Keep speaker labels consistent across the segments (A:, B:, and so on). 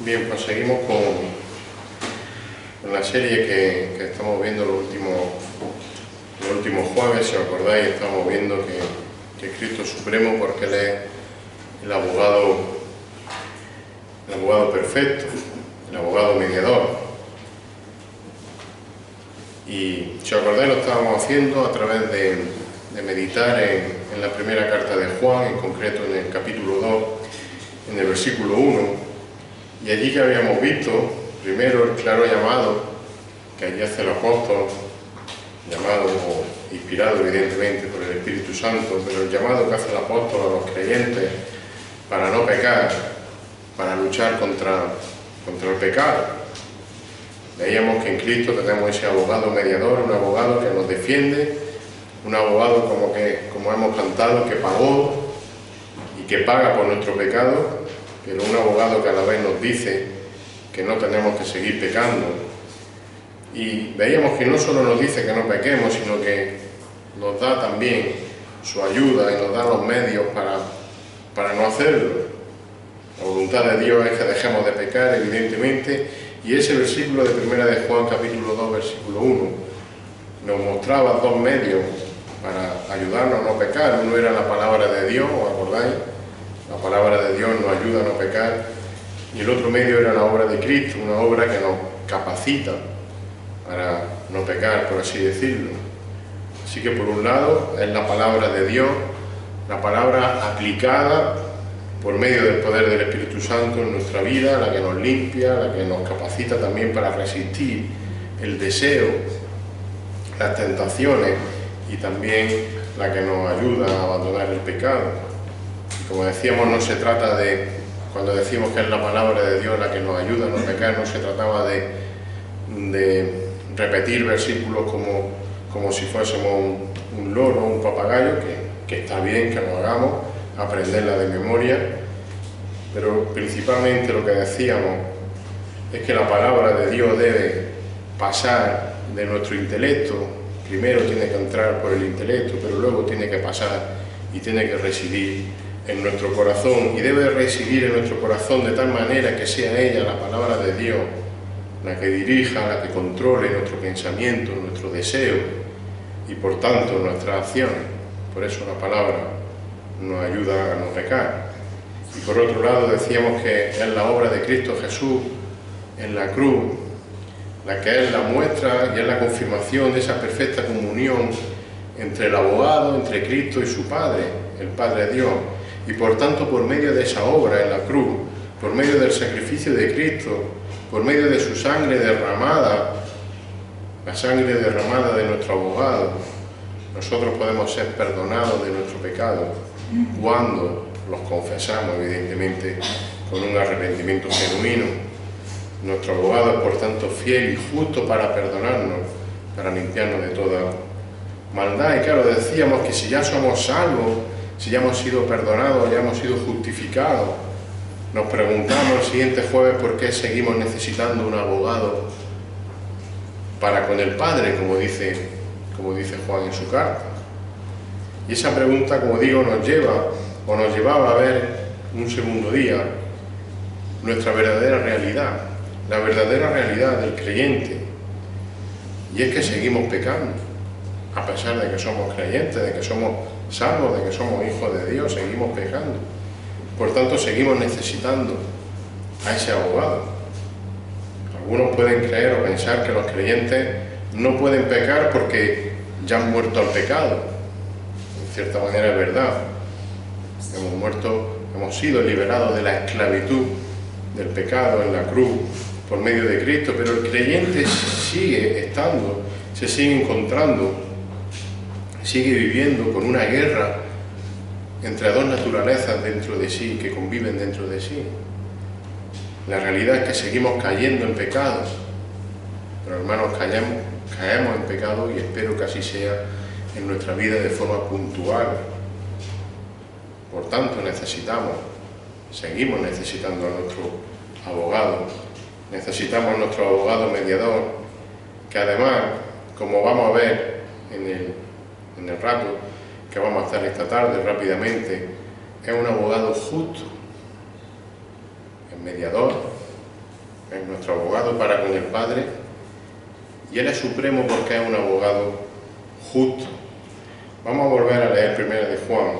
A: Bien, pues seguimos con la serie que estamos viendo los últimos jueves. Si os acordáis, estamos viendo que Cristo es supremo porque Él es el abogado perfecto, el abogado mediador. Y si os acordáis, lo estábamos haciendo a través de meditar en la primera carta de Juan, en concreto en el capítulo 2, en el versículo 1. Y allí que habíamos visto, primero, el claro llamado que allí hace el apóstol, llamado o inspirado evidentemente por el Espíritu Santo, pero el llamado que hace el apóstol a los creyentes para no pecar, para luchar contra el pecado. Veíamos que en Cristo tenemos ese abogado mediador, un abogado que nos defiende, un abogado como hemos cantado, que pagó y que paga por nuestro pecado, pero un abogado que a la vez nos dice que no tenemos que seguir pecando. Y veíamos que no solo nos dice que no pequemos, sino que nos da también su ayuda y nos da los medios para no hacerlo. La voluntad de Dios es que dejemos de pecar, evidentemente, y ese versículo de 1 de Juan, capítulo 2, versículo 1, nos mostraba dos medios para ayudarnos a no pecar. Uno era la palabra de Dios, ¿os acordáis? La palabra de Dios nos ayuda a no pecar, y el otro medio era la obra de Cristo, una obra que nos capacita para no pecar, por así decirlo. Así que por un lado es la palabra de Dios, la palabra aplicada por medio del poder del Espíritu Santo en nuestra vida, la que nos limpia, la que nos capacita también para resistir el deseo, las tentaciones, y también la que nos ayuda a abandonar el pecado. Como decíamos, no se trata de, cuando decimos que es la palabra de Dios la que nos ayuda a no pecar, no se trataba de repetir versículos como si fuésemos un loro, un papagayo, que está bien que lo hagamos, aprenderla de memoria, pero principalmente lo que decíamos es que la palabra de Dios debe pasar de nuestro intelecto. Primero tiene que entrar por el intelecto, pero luego tiene que pasar y tiene que residir en nuestro corazón, y debe residir en nuestro corazón de tal manera que sea ella, la palabra de Dios, la que dirija, la que controle nuestro pensamiento, nuestro deseo y por tanto nuestras acciones. Por eso la palabra nos ayuda a no pecar. Y por otro lado decíamos que es la obra de Cristo Jesús en la cruz la que es la muestra y es la confirmación de esa perfecta comunión entre el abogado, entre Cristo y su Padre, el Padre Dios. Y por tanto, por medio de esa obra en la cruz, por medio del sacrificio de Cristo, por medio de su sangre derramada, la sangre derramada de nuestro abogado, nosotros podemos ser perdonados de nuestro pecado cuando los confesamos, evidentemente, con un arrepentimiento genuino. Nuestro abogado es, por tanto, fiel y justo para perdonarnos, para limpiarnos de toda maldad. Y claro, decíamos que si ya somos salvos, si ya hemos sido perdonados, ya hemos sido justificados, nos preguntamos el siguiente jueves por qué seguimos necesitando un abogado para con el Padre, como dice Juan en su carta. Y esa pregunta, como digo, nos llevaba a ver un segundo día nuestra verdadera realidad, la verdadera realidad del creyente. Y es que seguimos pecando, a pesar de que somos creyentes, de que somos salvos, de que somos hijos de Dios, seguimos pecando. Por tanto, seguimos necesitando a ese abogado. Algunos pueden creer o pensar que los creyentes no pueden pecar porque ya han muerto al pecado. En cierta manera es verdad. Hemos sido liberados de la esclavitud del pecado en la cruz por medio de Cristo, pero el creyente sigue estando, se sigue encontrando, sigue viviendo con una guerra entre dos naturalezas dentro de sí, que conviven dentro de sí. La realidad es que seguimos cayendo en pecados, pero hermanos, caemos en pecado, y espero que así sea en nuestra vida de forma puntual. Por tanto, seguimos necesitando a nuestro abogado, necesitamos a nuestro abogado mediador, que además, como vamos a ver en el rato que vamos a estar esta tarde rápidamente, es un abogado justo, es mediador, es nuestro abogado para con el Padre, y Él es supremo porque es un abogado justo. Vamos a volver a leer 1 de Juan,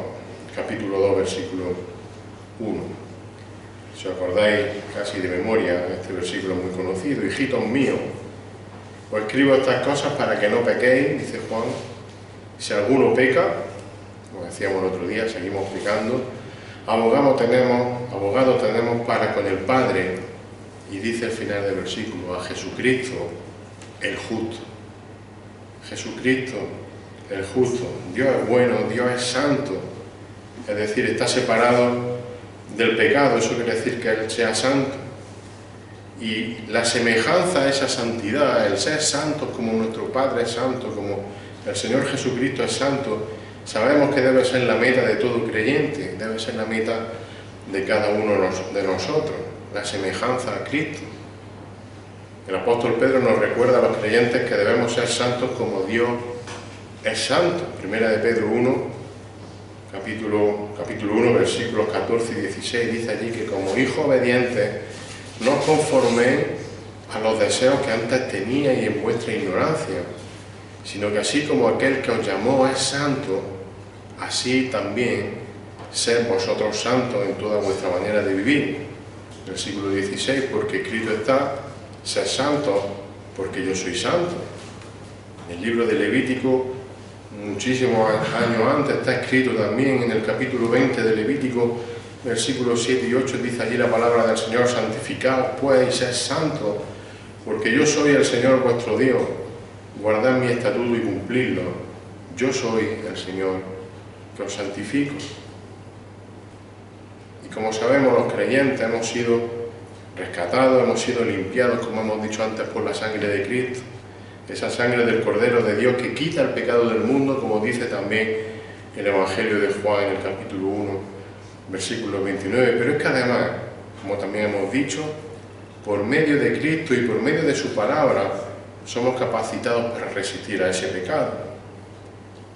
A: capítulo 2, versículo 1. Si os acordáis casi de memoria, este versículo es muy conocido. Hijitos míos, os escribo estas cosas para que no pequéis, dice Juan. Si alguno peca, como decíamos el otro día, seguimos pecando, abogado tenemos para con el Padre, y dice al final del versículo, a Jesucristo, el justo. Jesucristo, el justo. Dios es bueno, Dios es santo, es decir, está separado del pecado, eso quiere decir que Él sea santo. Y la semejanza a esa santidad, el ser santos como nuestro Padre es santo, como el Señor Jesucristo es santo, sabemos que debe ser la meta de todo creyente, debe ser la meta de cada uno de nosotros, la semejanza a Cristo. El apóstol Pedro nos recuerda a los creyentes que debemos ser santos como Dios es santo. Primera de Pedro 1, capítulo 1, versículos 14 y 16, dice allí que como hijos obedientes no os conforméis a los deseos que antes teníais en vuestra ignorancia, sino que así como aquel que os llamó es santo, así también sed vosotros santos en toda vuestra manera de vivir. Versículo 16, porque escrito está, sed santos, porque yo soy santo. En el libro de Levítico, muchísimos años antes, está escrito también en el capítulo 20 de Levítico, versículos 7 y 8, dice allí la palabra del Señor, santificaos pues y sed santos, porque yo soy el Señor vuestro Dios, guardad mi estatuto y cumplidlo, yo soy el Señor que os santifico. Y como sabemos, los creyentes hemos sido rescatados, hemos sido limpiados, como hemos dicho antes, por la sangre de Cristo, esa sangre del Cordero de Dios que quita el pecado del mundo, como dice también el Evangelio de Juan en el capítulo 1, versículo 29, pero es que además, como también hemos dicho, por medio de Cristo y por medio de su palabra, somos capacitados para resistir a ese pecado.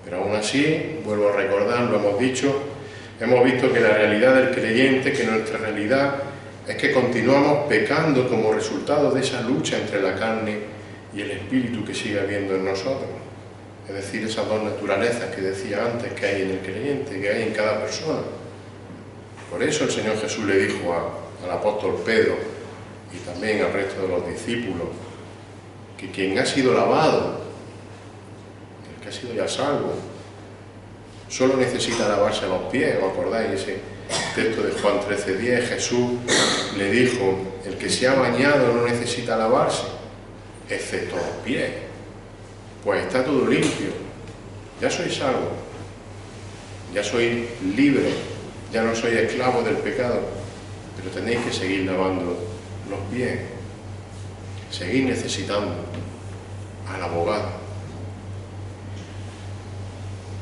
A: Pero aún así, vuelvo a recordar, lo hemos dicho, hemos visto que la realidad del creyente, que nuestra realidad es que continuamos pecando como resultado de esa lucha entre la carne y el espíritu que sigue habiendo en nosotros. Es decir, esas dos naturalezas que decía antes que hay en el creyente, que hay en cada persona. Por eso el Señor Jesús le dijo al apóstol Pedro y también al resto de los discípulos que quien ha sido lavado, el que ha sido ya salvo, solo necesita lavarse los pies. ¿Os acordáis ese texto de Juan 13:10? Jesús le dijo, el que se ha bañado no necesita lavarse, excepto los pies, pues está todo limpio, ya soy salvo, ya soy libre, ya no soy esclavo del pecado, pero tenéis que seguir lavando los pies, seguir necesitando al abogado.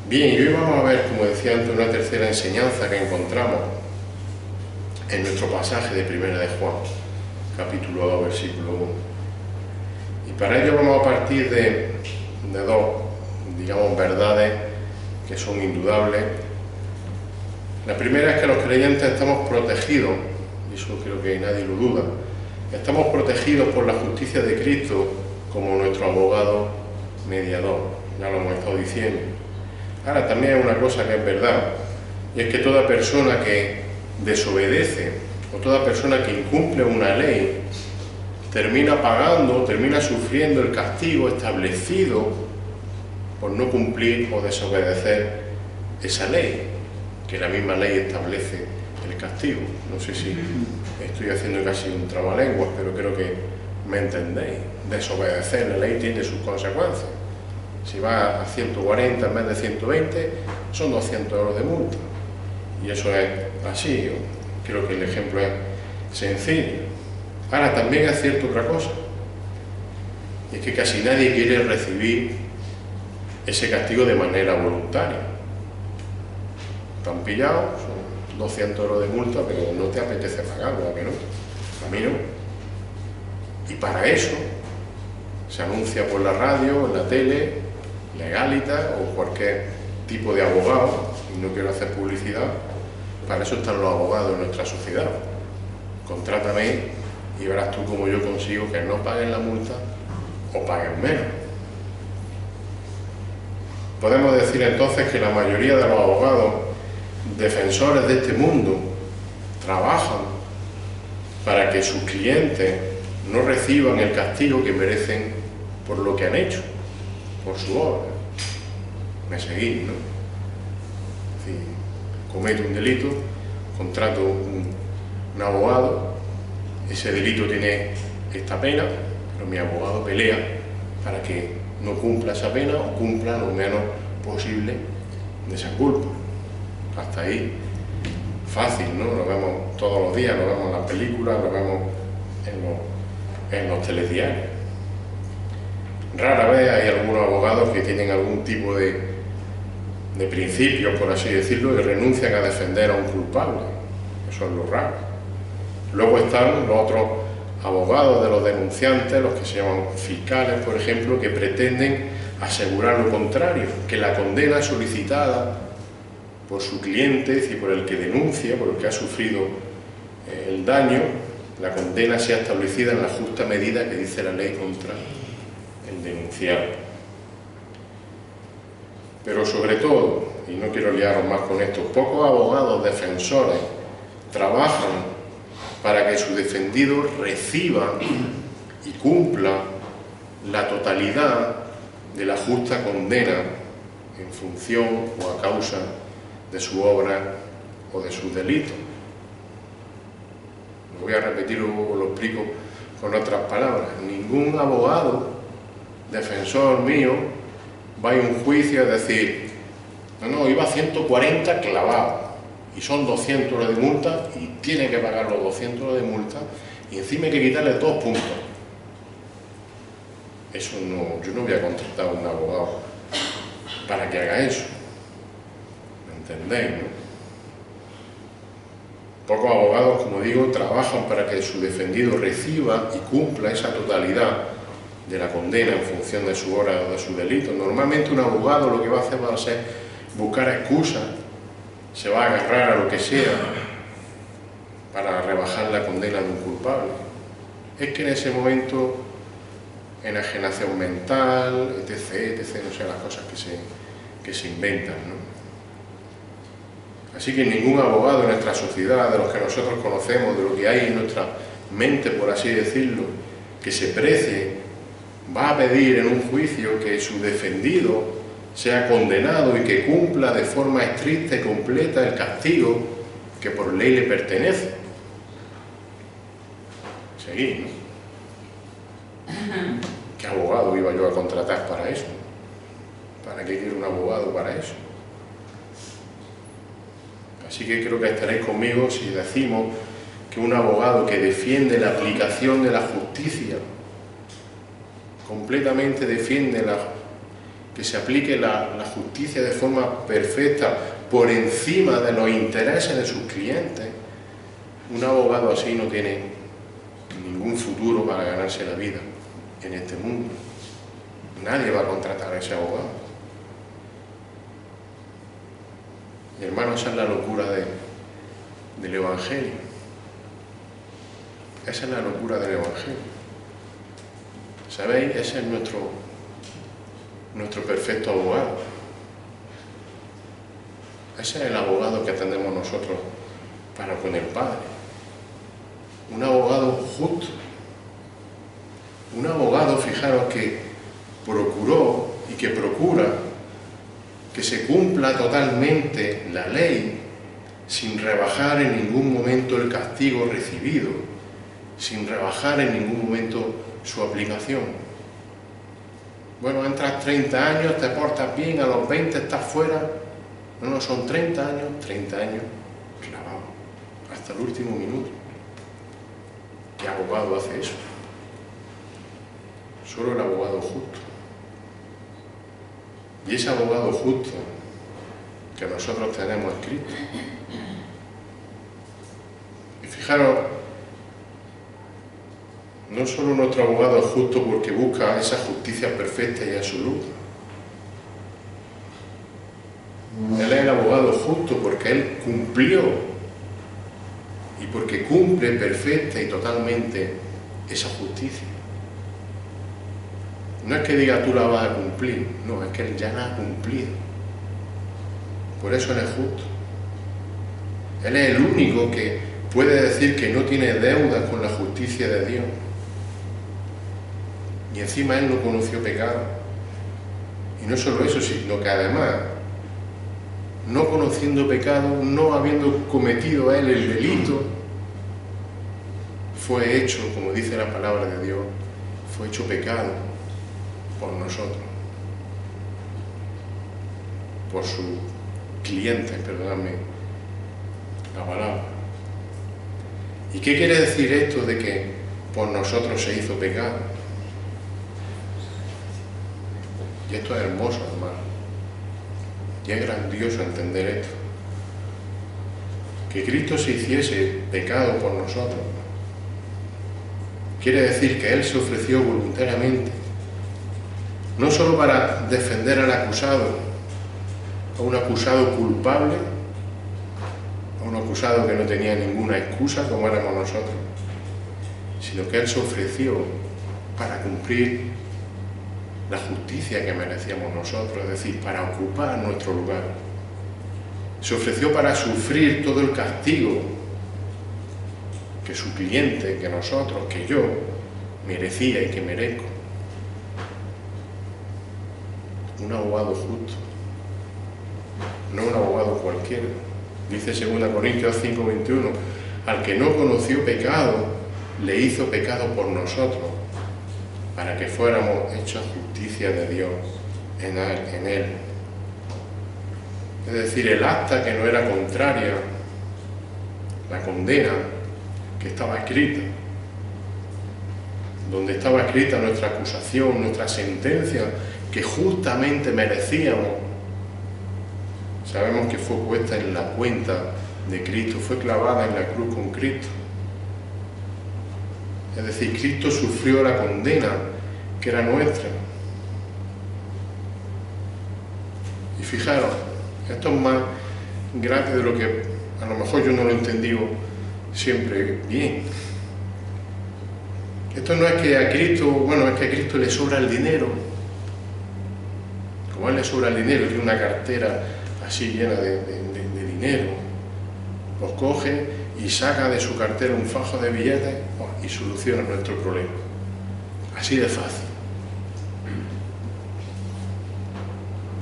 A: Bien, y hoy vamos a ver, como decía antes, una tercera enseñanza que encontramos en nuestro pasaje de 1 de Juan, capítulo 2, versículo 1. Y para ello vamos a partir de dos, digamos, verdades que son indudables. La primera es que los creyentes estamos protegidos, y eso creo que nadie lo duda, estamos protegidos por la justicia de Cristo como nuestro abogado mediador, ya lo hemos estado diciendo. Ahora también hay una cosa que es verdad, y es que toda persona que desobedece o toda persona que incumple una ley termina pagando, termina sufriendo el castigo establecido por no cumplir o desobedecer esa ley, que la misma ley establece el castigo. No sé si estoy haciendo casi un trabalenguas, pero creo que me entendéis. Desobedecer la ley tiene sus consecuencias. Si va a 140 en vez de 120, son 200 euros de multa. Y eso es así. Creo que el ejemplo es sencillo. Ahora, también es cierto otra cosa. Y es que casi nadie quiere recibir ese castigo de manera voluntaria. Te han pillado, son 200 euros de multa, pero no te apetece pagarlo, ¿a que no? A mí no. Y para eso se anuncia por la radio, en la tele, Legalitas o cualquier tipo de abogado, y no quiero hacer publicidad, para eso están los abogados en nuestra sociedad. Contrátame y verás tú cómo yo consigo que no paguen la multa o paguen menos. Podemos decir entonces que la mayoría de los abogados defensores de este mundo trabajan para que sus clientes no reciban el castigo que merecen por lo que han hecho, por su obra. Me seguís, ¿no? Es decir, cometo un delito, contrato un abogado, ese delito tiene esta pena, pero mi abogado pelea para que no cumpla esa pena o cumpla lo menos posible de esa culpa. Hasta ahí fácil, ¿no? Lo vemos todos los días, lo vemos en las películas, lo vemos en los telediarios. Rara vez hay algunos abogados que tienen algún tipo de principios, por así decirlo, y renuncian a defender a un culpable. Eso es lo raro. Luego están los otros abogados de los denunciantes, los que se llaman fiscales, por ejemplo, que pretenden asegurar lo contrario, que la condena solicitada por su cliente y por el que denuncia, por el que ha sufrido el daño, la condena sea establecida en la justa medida que dice la ley contra el denunciado. Pero sobre todo, y no quiero liaros más con esto, pocos abogados defensores trabajan para que su defendido reciba y cumpla la totalidad de la justa condena en función o a causa de su obra o de sus delitos. Lo voy a repetir, luego lo explico con otras palabras. Ningún abogado defensor mío va a ir a un juicio a decir, no, iba a 140 clavado y son 200 euros de multa y tiene que pagar los 200 euros de multa y encima hay que quitarle 2 puntos. Eso no, yo no voy a contratar a un abogado para que haga eso. ¿Me entendéis, no? Pocos abogados, como digo, trabajan para que su defendido reciba y cumpla esa totalidad de la condena en función de su hora o de su delito. Normalmente un abogado lo que va a hacer va a ser buscar excusas, se va a agarrar a lo que sea para rebajar la condena de un culpable. Es que en ese momento, enajenación mental, etc., no sé, las cosas que se inventan, ¿no? Así que ningún abogado en nuestra sociedad, de los que nosotros conocemos, de lo que hay en nuestra mente, por así decirlo, que se precie, va a pedir en un juicio que su defendido sea condenado y que cumpla de forma estricta y completa el castigo que por ley le pertenece. Seguís, ¿no? ¿Qué abogado iba yo a contratar para eso? ¿Para qué quiero un abogado para eso? Así que creo que estaréis conmigo si decimos que un abogado que defiende la aplicación de la justicia, completamente defiende que se aplique la justicia de forma perfecta por encima de los intereses de sus clientes, un abogado así no tiene ningún futuro para ganarse la vida en este mundo. Nadie va a contratar a ese abogado. Mi hermano, esa es la locura del Evangelio. Esa es la locura del Evangelio. ¿Sabéis? Ese es nuestro perfecto abogado. Ese es el abogado que atendemos nosotros para con el Padre. Un abogado justo. Un abogado, fijaros, que procuró y que procura que se cumpla totalmente la ley sin rebajar en ningún momento el castigo recibido, sin rebajar en ningún momento su aplicación. Bueno, entras 30 años, te portas bien, a los 20 estás fuera. No, son 30 años clavado, hasta el último minuto. ¿Qué abogado hace eso? Solo el abogado justo. Y ese abogado justo que nosotros tenemos escrito. Y fijaros, no solo nuestro abogado es justo porque busca esa justicia perfecta y absoluta. Él es el abogado justo porque él cumplió y porque cumple perfecta y totalmente esa justicia. No es que diga tú la vas a cumplir, no, es que Él ya la ha cumplido. Por eso Él es justo. Él es el único que puede decir que no tiene deudas con la justicia de Dios. Y encima Él no conoció pecado. Y no solo eso, sino que además, no conociendo pecado, no habiendo cometido Él el delito, fue hecho, como dice la palabra de Dios, fue hecho pecado por nosotros, por sus clientes, perdóname la palabra. ¿Y qué quiere decir esto de que por nosotros se hizo pecado? Y esto es hermoso, hermano, y es grandioso entender esto, que Cristo se hiciese pecado por nosotros. Quiere decir que Él se ofreció voluntariamente, no solo para defender al acusado, a un acusado culpable, a un acusado que no tenía ninguna excusa como éramos nosotros, sino que Él se ofreció para cumplir la justicia que merecíamos nosotros, es decir, para ocupar nuestro lugar. Se ofreció para sufrir todo el castigo que su cliente, que nosotros, que yo merecía y que merezco. Un abogado justo, no un abogado cualquiera. Dice 2 Corintios 5:21, al que no conoció pecado, le hizo pecado por nosotros, para que fuéramos hechos justicia de Dios en Él. Es decir, el acta que no era contraria, la condena que estaba escrita, donde estaba escrita nuestra acusación, nuestra sentencia, que justamente merecíamos, sabemos que fue puesta en la cuenta de Cristo, fue clavada en la cruz con Cristo. Es decir, Cristo sufrió la condena que era nuestra. Y fijaros, esto es más grande de lo que a lo mejor yo no lo he entendido siempre bien. Esto no es que a Cristo, bueno, es que a Cristo le sobra el dinero. Como a Él le sobra el dinero, tiene una cartera así llena de dinero, los coge y saca de su cartera un fajo de billetes y soluciona nuestro problema. Así de fácil.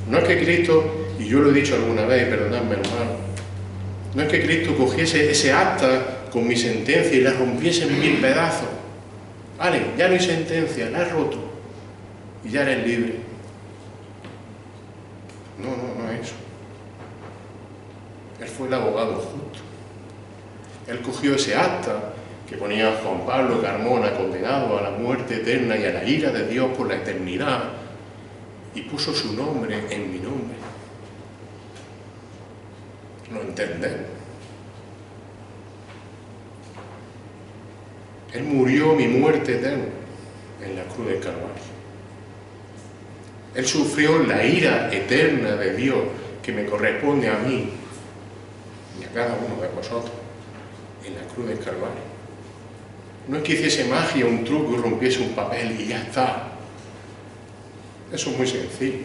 A: No es que Cristo, y yo lo he dicho alguna vez, perdonadme hermano, no es que Cristo cogiese ese acta con mi sentencia y la rompiese en 1000 pedazos. Vale, ya no hay sentencia, la he roto y ya eres libre. No es eso. Él fue el abogado justo. Él cogió ese acta que ponía Juan Pablo Carmona condenado a la muerte eterna y a la ira de Dios por la eternidad, y puso su nombre en mi nombre. ¿Lo entendemos? Él murió mi muerte eterna en la cruz del Calvario. Él sufrió la ira eterna de Dios que me corresponde a mí y a cada uno de vosotros en la cruz del Calvario. No es que hiciese magia, un truco y rompiese un papel y ya está. Eso es muy sencillo.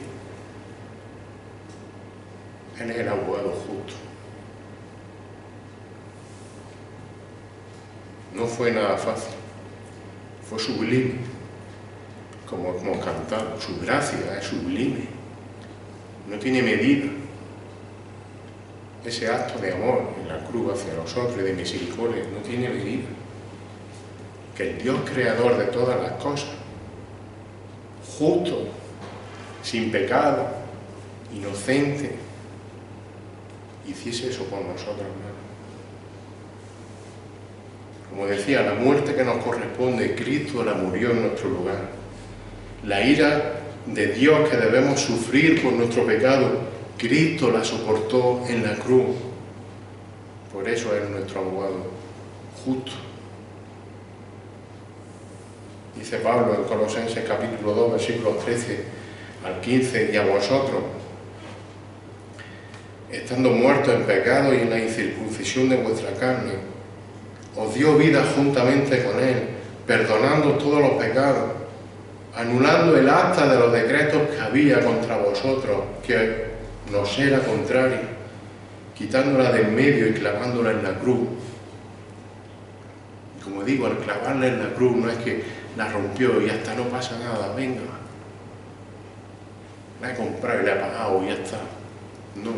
A: Él es el abogado justo. No fue nada fácil, fue sublime, como hemos cantado, su gracia es sublime, no tiene medida. Ese acto de amor en la cruz hacia nosotros y de misericordia no tiene medida. Que el Dios creador de todas las cosas, justo, sin pecado, inocente, hiciese eso por nosotros, hermanos. Como decía, la muerte que nos corresponde, Cristo la murió en nuestro lugar. La ira de Dios que debemos sufrir por nuestro pecado, Cristo la soportó en la cruz. Por eso es nuestro abogado justo. Dice Pablo en Colosenses capítulo 2, versículos 13 al 15, y a vosotros, estando muertos en pecado y en la incircuncisión de vuestra carne, os dio vida juntamente con Él, perdonando todos los pecados, anulando el acta de los decretos que había contra vosotros, que nos era contrario, quitándola de en medio y clavándola en la cruz. Y como digo, al clavarla en la cruz no es que la rompió y hasta no pasa nada, venga, la he comprado y la he pagado y ya está. No,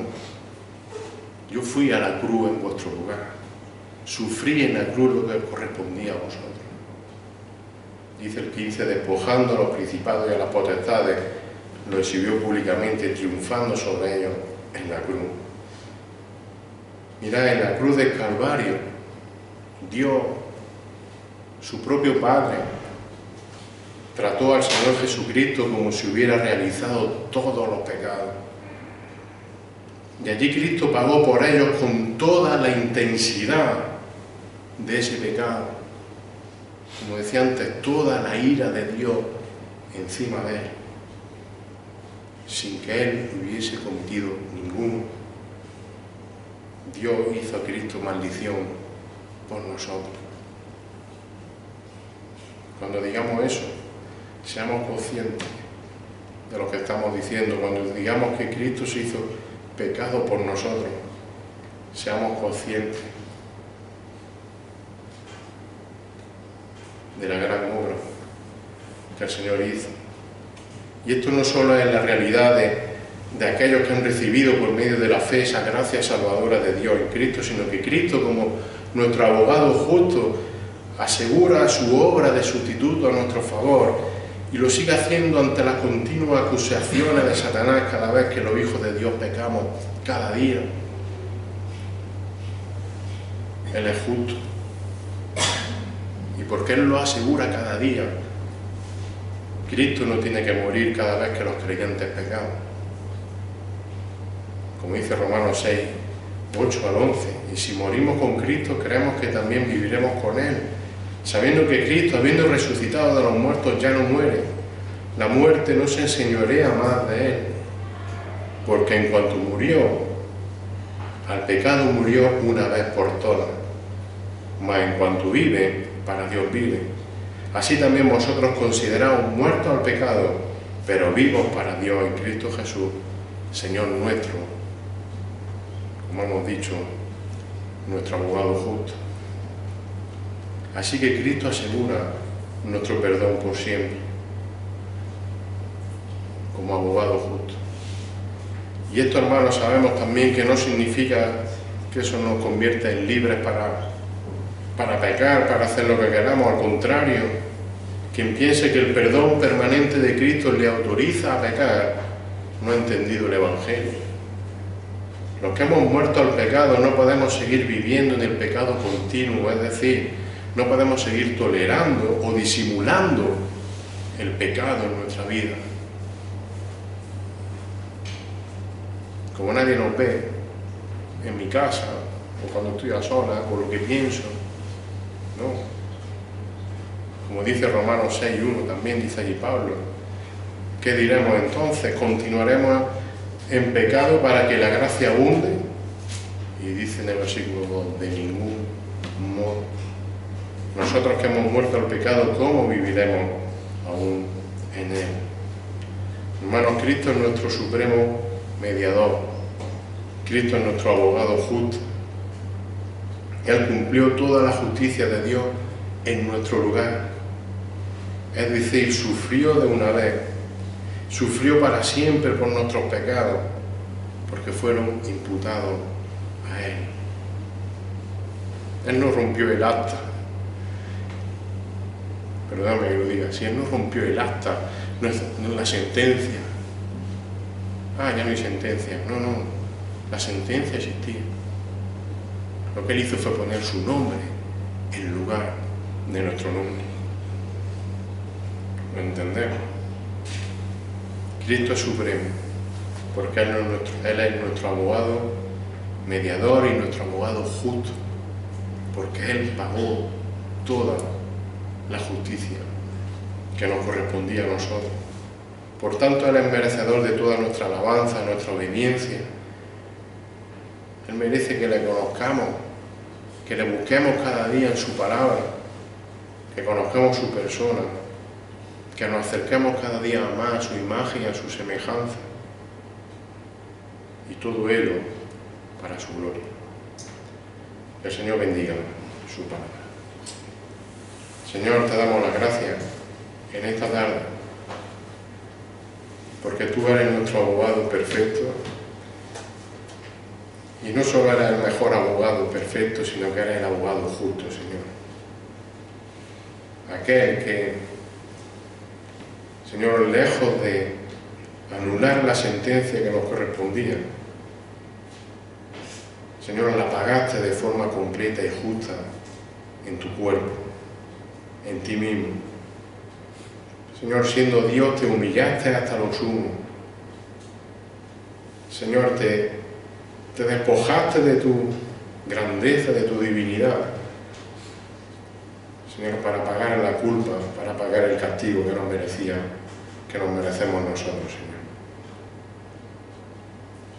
A: yo fui a la cruz en vuestro lugar, sufrí en la cruz lo que os correspondía a vosotros. Dice el 15, despojando a los principados y a las potestades, lo exhibió públicamente, triunfando sobre ellos en la cruz. Mirad, en la cruz del Calvario, Dios, su propio Padre, trató al Señor Jesucristo como si hubiera realizado todos los pecados. Y allí Cristo pagó por ellos con toda la intensidad de ese pecado. Como decía antes, toda la ira de Dios encima de él, sin que él hubiese cometido ninguno. Dios hizo a Cristo maldición por nosotros. Cuando digamos eso, seamos conscientes de lo que estamos diciendo. Cuando digamos que Cristo se hizo pecado por nosotros, seamos conscientes de la gran obra que el Señor hizo. Y esto no solo es la realidad de aquellos que han recibido por medio de la fe esa gracia salvadora de Dios en Cristo, sino que Cristo, como nuestro abogado justo, asegura su obra de sustituto a nuestro favor y lo sigue haciendo ante las continuas acusaciones de Satanás cada vez que los hijos de Dios pecamos, cada día. Él es justo. Y porque Él lo asegura cada día, Cristo no tiene que morir cada vez que los creyentes pecamos. Como dice Romanos 6, 8 al 11, y si morimos con Cristo, creemos que también viviremos con Él, sabiendo que Cristo, habiendo resucitado de los muertos, ya no muere. La muerte no se enseñorea más de Él, porque en cuanto murió, al pecado murió una vez por todas, mas en cuanto vive, para Dios vive. Así también vosotros consideraos muertos al pecado, pero vivos para Dios en Cristo Jesús, Señor nuestro, como hemos dicho, nuestro abogado justo. Así que Cristo asegura nuestro perdón por siempre, como abogado justo. Y esto, hermanos, sabemos también que no significa que eso nos convierta en libres para pecar, para hacer lo que queramos. Al contrario, quien piense que el perdón permanente de Cristo le autoriza a pecar, no ha entendido el Evangelio. Los que hemos muerto al pecado no podemos seguir viviendo en el pecado continuo, es decir, no podemos seguir tolerando o disimulando el pecado en nuestra vida. Como nadie nos ve en mi casa, o cuando estoy a solas, o lo que pienso, ¿no? Como dice Romanos 6:1, también dice allí Pablo, ¿qué diremos entonces? ¿Continuaremos en pecado para que la gracia abunde? Y dice en el versículo 2, de ningún modo. Nosotros que hemos muerto al pecado, ¿cómo viviremos aún en él? Hermanos, Cristo es nuestro supremo mediador. Cristo es nuestro abogado justo. Él cumplió toda la justicia de Dios en nuestro lugar. Es decir, sufrió de una vez, sufrió para siempre por nuestros pecados, porque fueron imputados a Él. Él no rompió el acta. Perdóname que lo diga, si Él no rompió el acta, no es la sentencia. Ah, ya no hay sentencia. No, la sentencia existía. Lo que Él hizo fue poner su nombre en lugar de nuestro nombre. ¿Lo entendemos? Cristo es supremo, porque Él es nuestro abogado mediador y nuestro abogado justo, porque Él pagó toda la justicia que nos correspondía a nosotros. Por tanto, Él es merecedor de toda nuestra alabanza, nuestra obediencia. Él merece que le conozcamos, que le busquemos cada día en su palabra, que conozcamos su persona, que nos acerquemos cada día más a su imagen y a su semejanza, y todo ello para su gloria. Que el Señor bendiga su palabra. Señor, te damos las gracias en esta tarde, porque tú eres nuestro abogado perfecto, y no solo eres el mejor abogado perfecto, sino que eres el abogado justo, Señor. Aquel que, Señor, lejos de anular la sentencia que nos correspondía, Señor, la pagaste de forma completa y justa en tu cuerpo, en ti mismo. Señor, siendo Dios, te humillaste hasta lo sumo. Señor, te despojaste de tu grandeza, de tu divinidad, Señor, para pagar la culpa, para pagar el castigo que nos merecemos nosotros, Señor.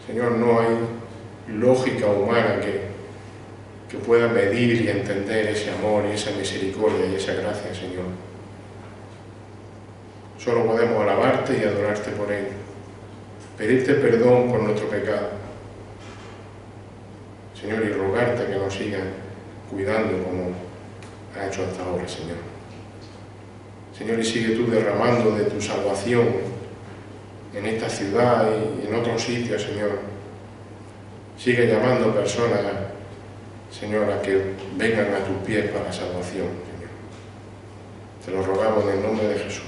A: Señor, no hay lógica humana que pueda medir y entender ese amor y esa misericordia y esa gracia, Señor. Solo podemos alabarte y adorarte por ello, pedirte perdón por nuestro pecado, Señor, y rogarte que nos sigas cuidando como ha hecho hasta ahora, Señor. Señor, y sigue tú derramando de tu salvación en esta ciudad y en otros sitios, Señor. Sigue llamando personas, Señor, a que vengan a tus pies para la salvación, Señor. Te lo rogamos en el nombre de Jesús.